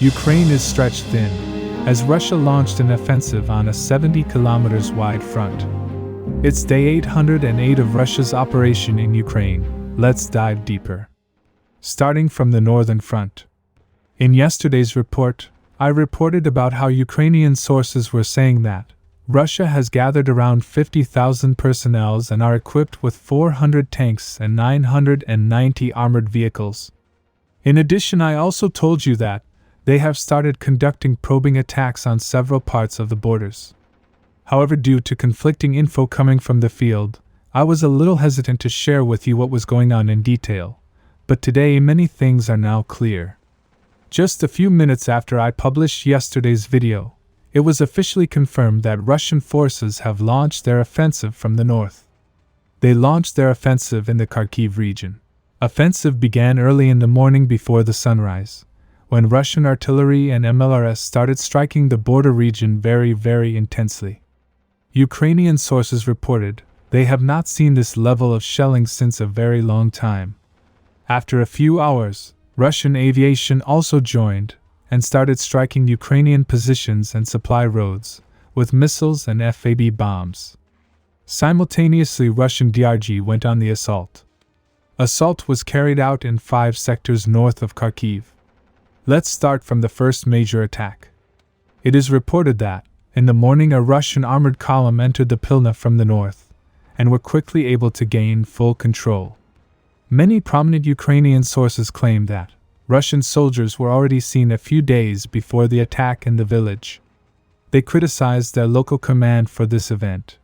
Ukraine is stretched thin, as Russia launched an offensive on a 70 kilometers wide front. It's day 808 of Russia's operation in Ukraine. Let's dive deeper. Starting from the northern front. In yesterday's report, I reported about how Ukrainian sources were saying that Russia has gathered around 50,000 personnel and are equipped with 400 tanks and 990 armored vehicles. In addition, I also told you that they have started conducting probing attacks on several parts of the borders. However, due to conflicting info coming from the field, I was a little hesitant to share with you what was going on in detail, but today many things are now clear. Just a few minutes after I published yesterday's video, it was officially confirmed that Russian forces have launched their offensive from the north. They launched their offensive in the Kharkiv region. Offensive began early in the morning before the sunrise, when Russian artillery and MLRS started striking the border region very intensely. Ukrainian sources reported they have not seen this level of shelling since a very long time. After a few hours, Russian aviation also joined and started striking Ukrainian positions and supply roads with missiles and FAB bombs. Simultaneously, Russian DRG went on the assault. Assault was carried out in 5 sectors north of Kharkiv. Let's start from the first major attack. It is reported that, in the morning, a Russian armored column entered the Pilna from the north, and were quickly able to gain full control. Many prominent Ukrainian sources claim that Russian soldiers were already seen a few days before the attack in the village. They criticized their local command for this event.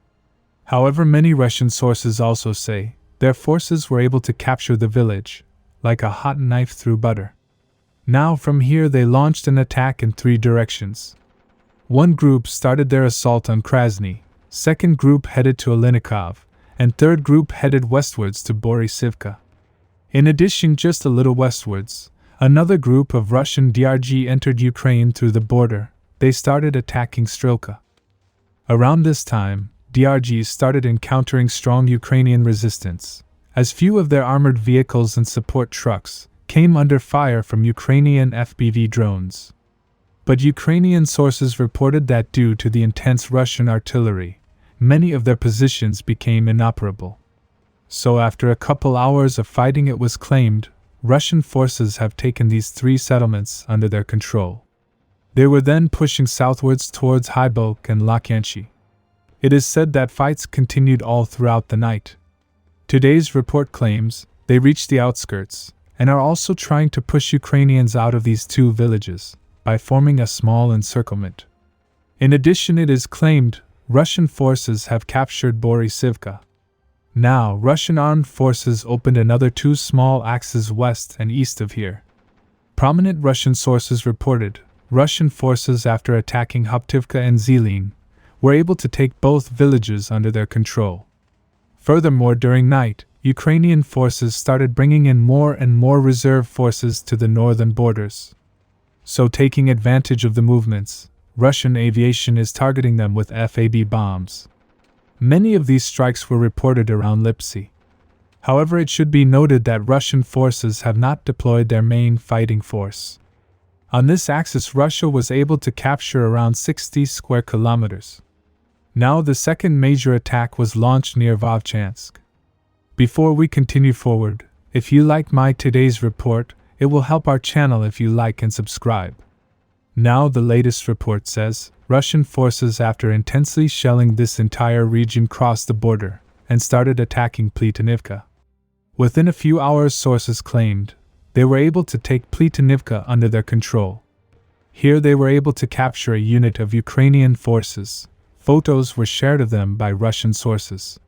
However, many Russian sources also say their forces were able to capture the village, like a hot knife through butter. Now from here they launched an attack in 3 directions. One group started their assault on Krasny, second group headed to Olinikov, and third group headed westwards to Borisivka. In addition, just a little westwards, another group of Russian DRG entered Ukraine through the border. They started attacking Strelka. Around this time, DRG started encountering strong Ukrainian resistance, as few of their armored vehicles and support trucks came under fire from Ukrainian FPV drones. But Ukrainian sources reported that due to the intense Russian artillery, many of their positions became inoperable. So after a couple hours of fighting, it was claimed Russian forces have taken these 3 settlements under their control. They were then pushing southwards towards Hybok and Lakyanchi. It is said that fights continued all throughout the night. Today's report claims they reached the outskirts and are also trying to push Ukrainians out of these 2 villages by forming a small encirclement. In addition, it is claimed Russian forces have captured Borisivka. Now, Russian armed forces opened another 2 small axes west and east of here. Prominent Russian sources reported Russian forces, after attacking Avdiivka and Zelin, were able to take both villages under their control. Furthermore, during night, Ukrainian forces started bringing in more and more reserve forces to the northern borders. So, taking advantage of the movements, Russian aviation is targeting them with FAB bombs. Many of these strikes were reported around Lipsy. However, it should be noted that Russian forces have not deployed their main fighting force. On this axis, Russia was able to capture around 60 square kilometers. Now the second major attack was launched near Vovchansk. Before we continue forward, if you like my today's report, it will help our channel if you like and subscribe. Now the latest report says, Russian forces, after intensely shelling this entire region, crossed the border and started attacking Plitonivka. Within a few hours, sources claimed they were able to take Plitonivka under their control. Here they were able to capture a unit of Ukrainian forces. Photos were shared of them by Russian sources.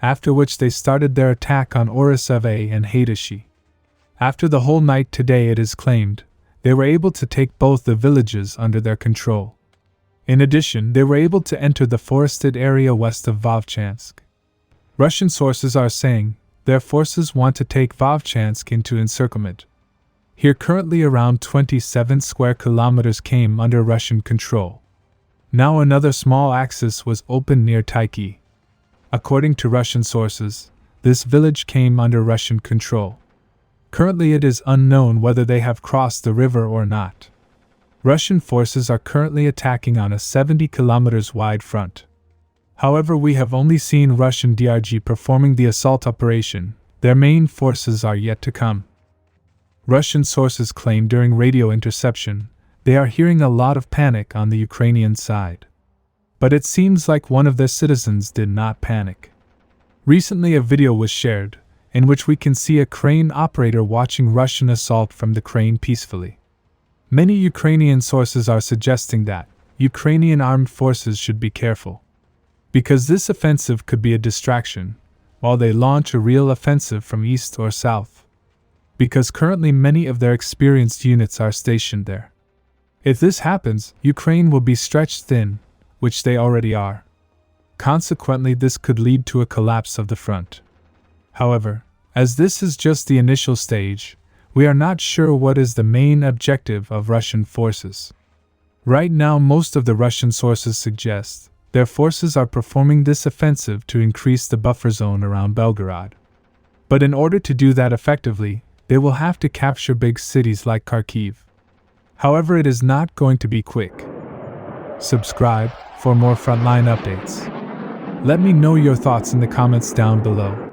After which they started their attack on Oriseve and Haydashy. After the whole night today, it is claimed they were able to take both the villages under their control. In addition, they were able to enter the forested area west of Vovchansk. Russian sources are saying their forces want to take Vovchansk into encirclement. Here currently around 27 square kilometers came under Russian control. Now another small axis was opened near Taiki. According to Russian sources, this village came under Russian control. Currently it is unknown whether they have crossed the river or not. Russian forces are currently attacking on a 70 kilometers wide front. However, we have only seen Russian DRG performing the assault operation. Their main forces are yet to come. Russian sources claim during radio interception, they are hearing a lot of panic on the Ukrainian side. But it seems like one of their citizens did not panic. Recently a video was shared, in which we can see a crane operator watching Russian assault from the crane peacefully. Many Ukrainian sources are suggesting that Ukrainian armed forces should be careful, because this offensive could be a distraction, while they launch a real offensive from east or south, because currently many of their experienced units are stationed there. If this happens, Ukraine will be stretched thin, which they already are. Consequently, this could lead to a collapse of the front. However, as this is just the initial stage, we are not sure what is the main objective of Russian forces. Right now, most of the Russian sources suggest their forces are performing this offensive to increase the buffer zone around Belgorod. But in order to do that effectively, they will have to capture big cities like Kharkiv. However, it is not going to be quick. Subscribe for more frontline updates. Let me know your thoughts in the comments down below.